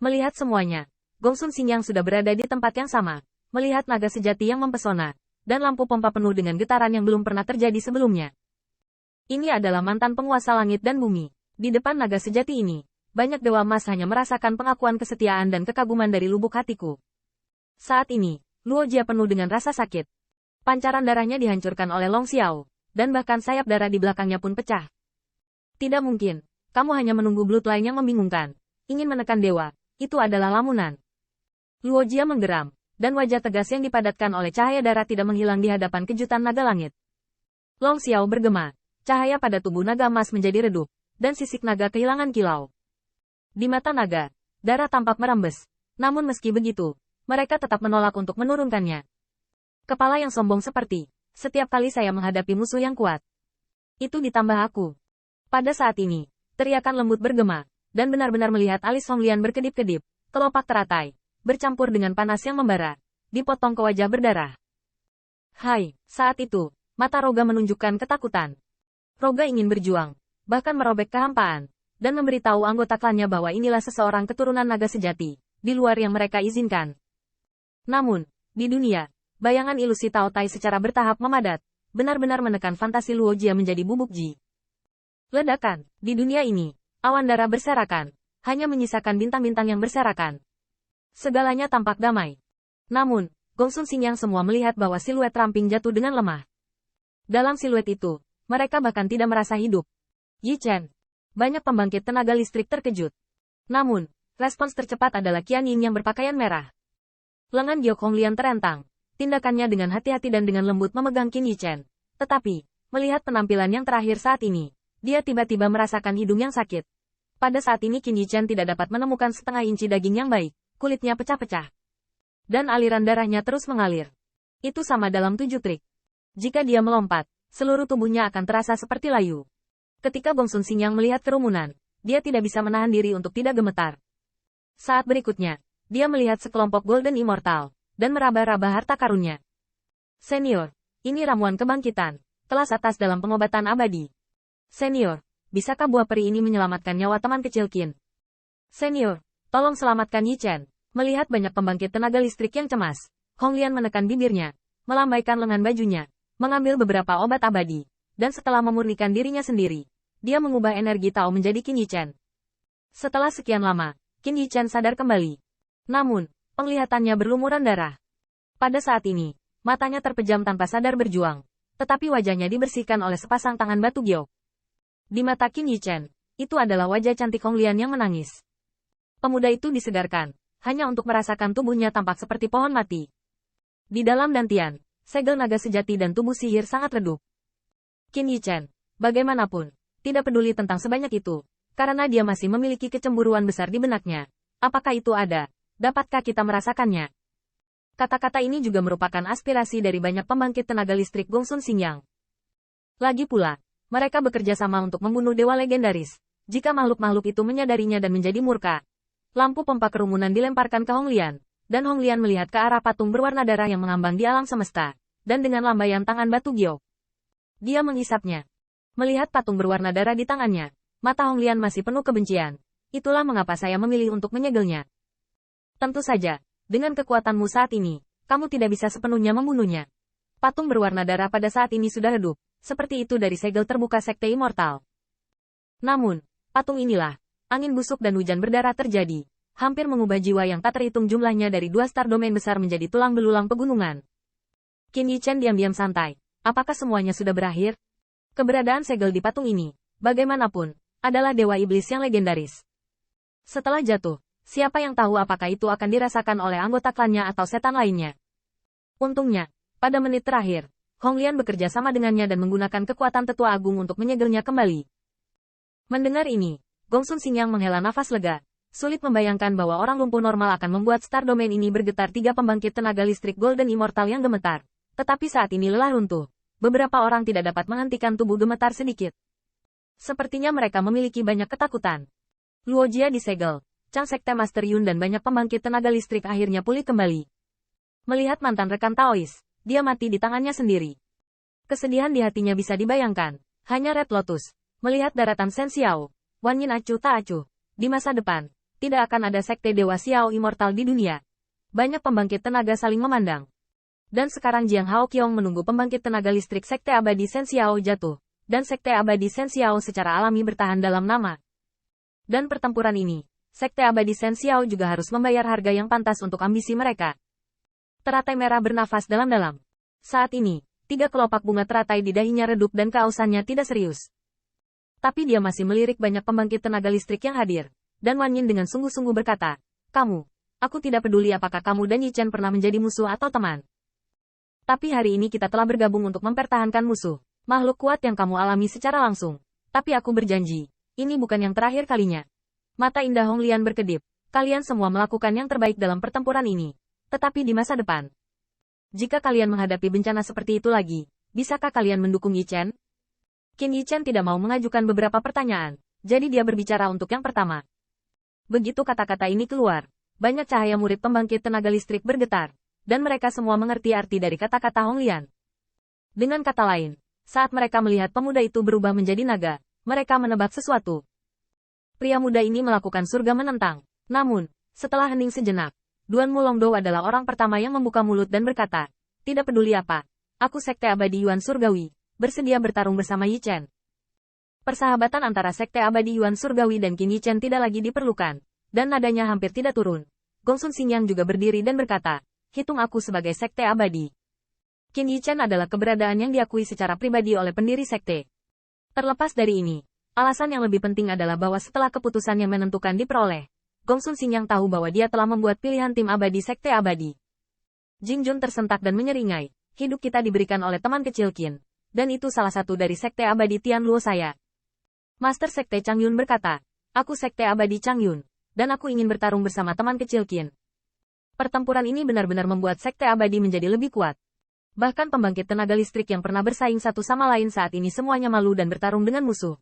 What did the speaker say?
Melihat semuanya, Gongsun Xingyang sudah berada di tempat yang sama, melihat naga sejati yang mempesona, dan lampu pompa penuh dengan getaran yang belum pernah terjadi sebelumnya. Ini adalah mantan penguasa langit dan bumi. Di depan naga sejati ini, banyak dewa emas hanya merasakan pengakuan kesetiaan dan kekaguman dari lubuk hatiku. Saat ini, Luo Jia penuh dengan rasa sakit. Pancaran darahnya dihancurkan oleh Long Xiao, dan bahkan sayap darah di belakangnya pun pecah. Tidak mungkin, kamu hanya menunggu bloodline yang membingungkan. Ingin menekan dewa, itu adalah lamunan. Luo Jia menggeram, dan wajah tegas yang dipadatkan oleh cahaya darah tidak menghilang di hadapan kejutan naga langit. Long Xiao bergema, cahaya pada tubuh naga emas menjadi redup, dan sisik naga kehilangan kilau. Di mata naga, darah tampak merembes. Namun meski begitu, mereka tetap menolak untuk menurunkannya. Kepala yang sombong seperti, setiap kali saya menghadapi musuh yang kuat. Itu ditambah aku. Pada saat ini, teriakan lembut bergema, dan benar-benar melihat alis Honglian berkedip-kedip, kelopak teratai, bercampur dengan panas yang membara, dipotong ke wajah berdarah. Hai, saat itu, mata Roga menunjukkan ketakutan. Roga ingin berjuang, bahkan merobek kehampaan, dan memberitahu anggota klannya bahwa inilah seseorang keturunan naga sejati, di luar yang mereka izinkan. Namun, di dunia, bayangan ilusi Tao Tai secara bertahap memadat, benar-benar menekan fantasi Luo Jia menjadi bubuk ji. Ledakan, di dunia ini, awan darah berserakan, hanya menyisakan bintang-bintang yang berserakan. Segalanya tampak damai. Namun, Gongsun Xingyang semua melihat bahwa siluet ramping jatuh dengan lemah. Dalam siluet itu, mereka bahkan tidak merasa hidup. Yi Chen. Banyak pembangkit tenaga listrik terkejut. Namun, respons tercepat adalah Qian Ying yang berpakaian merah. Lengan Giok Honglian terentang. Tindakannya dengan hati-hati dan dengan lembut memegang Qin Yi Chen. Tetapi, melihat penampilan yang terakhir saat ini, dia tiba-tiba merasakan hidung yang sakit. Pada saat ini Qin Yi Chen tidak dapat menemukan setengah inci daging yang baik, kulitnya pecah-pecah. Dan aliran darahnya terus mengalir. Itu sama dalam 7 trik. Jika dia melompat, seluruh tubuhnya akan terasa seperti layu. Ketika Gongsun Xingyang melihat kerumunan, dia tidak bisa menahan diri untuk tidak gemetar. Saat berikutnya, dia melihat sekelompok Golden Immortal, dan meraba-raba harta karunnya. Senior, ini ramuan kebangkitan, kelas atas dalam pengobatan abadi. Senior, bisakah buah peri ini menyelamatkan nyawa teman kecil Qin? Senior, tolong selamatkan Yi Chen. Melihat banyak pembangkit tenaga listrik yang cemas, Honglian menekan bibirnya, melambaikan lengan bajunya, mengambil beberapa obat abadi, dan setelah memurnikan dirinya sendiri, dia mengubah energi Tao menjadi Qin Yi Chen. Setelah sekian lama, Qin Yi Chen sadar kembali. Namun, penglihatannya berlumuran darah. Pada saat ini, matanya terpejam tanpa sadar berjuang, tetapi wajahnya dibersihkan oleh sepasang tangan batu giok. Di mata Qin Yi Chen, itu adalah wajah cantik Honglian yang menangis. Pemuda itu disegarkan, hanya untuk merasakan tubuhnya tampak seperti pohon mati. Di dalam dantian, segel naga sejati dan tubuh sihir sangat redup. Qin Yi Chen, bagaimanapun, tidak peduli tentang sebanyak itu, karena dia masih memiliki kecemburuan besar di benaknya. Apakah itu ada? Dapatkah kita merasakannya? Kata-kata ini juga merupakan aspirasi dari banyak pembangkit tenaga listrik Gongsun Xingyang. Lagi pula, mereka bekerja sama untuk membunuh dewa legendaris. Jika makhluk-makhluk itu menyadarinya dan menjadi murka, lampu pompa kerumunan dilemparkan ke Honglian, dan Honglian melihat ke arah patung berwarna darah yang mengambang di alam semesta, dan dengan lambaian tangan batu giok. Dia menghisapnya. Melihat patung berwarna darah di tangannya, mata Honglian masih penuh kebencian. Itulah mengapa saya memilih untuk menyegelnya. Tentu saja, dengan kekuatanmu saat ini, kamu tidak bisa sepenuhnya membunuhnya. Patung berwarna darah pada saat ini sudah redup, seperti itu dari segel terbuka Sekte Immortal. Namun, patung inilah, angin busuk dan hujan berdarah terjadi, hampir mengubah jiwa yang tak terhitung jumlahnya dari 2 star domain besar menjadi tulang belulang pegunungan. Qin Yi Chen diam-diam santai. Apakah semuanya sudah berakhir? Keberadaan segel di patung ini, bagaimanapun, adalah dewa iblis yang legendaris. Setelah jatuh, siapa yang tahu apakah itu akan dirasakan oleh anggota klannya atau setan lainnya. Untungnya, pada menit terakhir, Honglian bekerja sama dengannya dan menggunakan kekuatan tetua agung untuk menyegelnya kembali. Mendengar ini, Gongsun Xingyang menghela nafas lega. Sulit membayangkan bahwa orang lumpuh normal akan membuat star domain ini bergetar 3 pembangkit tenaga listrik Golden Immortal yang gemetar. Tetapi saat ini lelah runtuh. Beberapa orang tidak dapat menghentikan tubuh gemetar sedikit. Sepertinya mereka memiliki banyak ketakutan. Luo Jia disegel. Chang Sekte Master Yun dan banyak pembangkit tenaga listrik akhirnya pulih kembali. Melihat mantan rekan Taois, dia mati di tangannya sendiri. Kesedihan di hatinya bisa dibayangkan. Hanya Red Lotus. Melihat daratan Shen Xiao, Wan Yin acuh tak acuh. Di masa depan, tidak akan ada sekte Dewa Xiao Immortal di dunia. Banyak pembangkit tenaga saling memandang. Dan sekarang Jiang Haoqiong menunggu pembangkit tenaga listrik Sekte Abadi Shen Xiao jatuh, dan Sekte Abadi Shen Xiao secara alami bertahan dalam nama. Dan pertempuran ini, Sekte Abadi Shen Xiao juga harus membayar harga yang pantas untuk ambisi mereka. Teratai merah bernafas dalam-dalam. Saat ini, 3 kelopak bunga teratai di dahinya redup dan keausannya tidak serius. Tapi dia masih melirik banyak pembangkit tenaga listrik yang hadir. Dan Wan Yin dengan sungguh-sungguh berkata, "Kamu, aku tidak peduli apakah kamu dan Yi Chen pernah menjadi musuh atau teman. Tapi hari ini kita telah bergabung untuk mempertahankan musuh, makhluk kuat yang kamu alami secara langsung. Tapi aku berjanji, ini bukan yang terakhir kalinya." Mata indah Hong Lian berkedip. Kalian semua melakukan yang terbaik dalam pertempuran ini. Tetapi di masa depan, jika kalian menghadapi bencana seperti itu lagi, bisakah kalian mendukung Yi Chen? Qin Yi Chen tidak mau mengajukan beberapa pertanyaan, jadi dia berbicara untuk yang pertama. Begitu kata-kata ini keluar, banyak cahaya murid pembangkit tenaga listrik bergetar. Dan mereka semua mengerti arti dari kata-kata Hong Lian. Dengan kata lain, saat mereka melihat pemuda itu berubah menjadi naga, mereka menebak sesuatu. Pria muda ini melakukan surga menentang. Namun, setelah hening sejenak, Duan Mulongdo adalah orang pertama yang membuka mulut dan berkata, "Tidak peduli apa, aku Sekte Abadi Yuan Surgawi, bersedia bertarung bersama Yi Chen." Persahabatan antara Sekte Abadi Yuan Surgawi dan Qin Yi Chen tidak lagi diperlukan, dan nadanya hampir tidak turun. Gongsun Xingyang juga berdiri dan berkata, "Hitung aku sebagai sekte abadi." Qin Yi Chen adalah keberadaan yang diakui secara pribadi oleh pendiri sekte. Terlepas dari ini, alasan yang lebih penting adalah bahwa setelah keputusan yang menentukan diperoleh, Gongsun Xingyang tahu bahwa dia telah membuat pilihan tim abadi sekte abadi. Jing Jun tersentak dan menyeringai, "Hidup kita diberikan oleh teman kecil Qin, dan itu salah satu dari sekte abadi Tian Luo saya." Master Sekte Chang Yun berkata, "Aku sekte abadi Chang Yun, dan aku ingin bertarung bersama teman kecil Qin." Pertempuran ini benar-benar membuat sekte abadi menjadi lebih kuat. Bahkan pembangkit tenaga listrik yang pernah bersaing satu sama lain saat ini semuanya malu dan bertarung dengan musuh.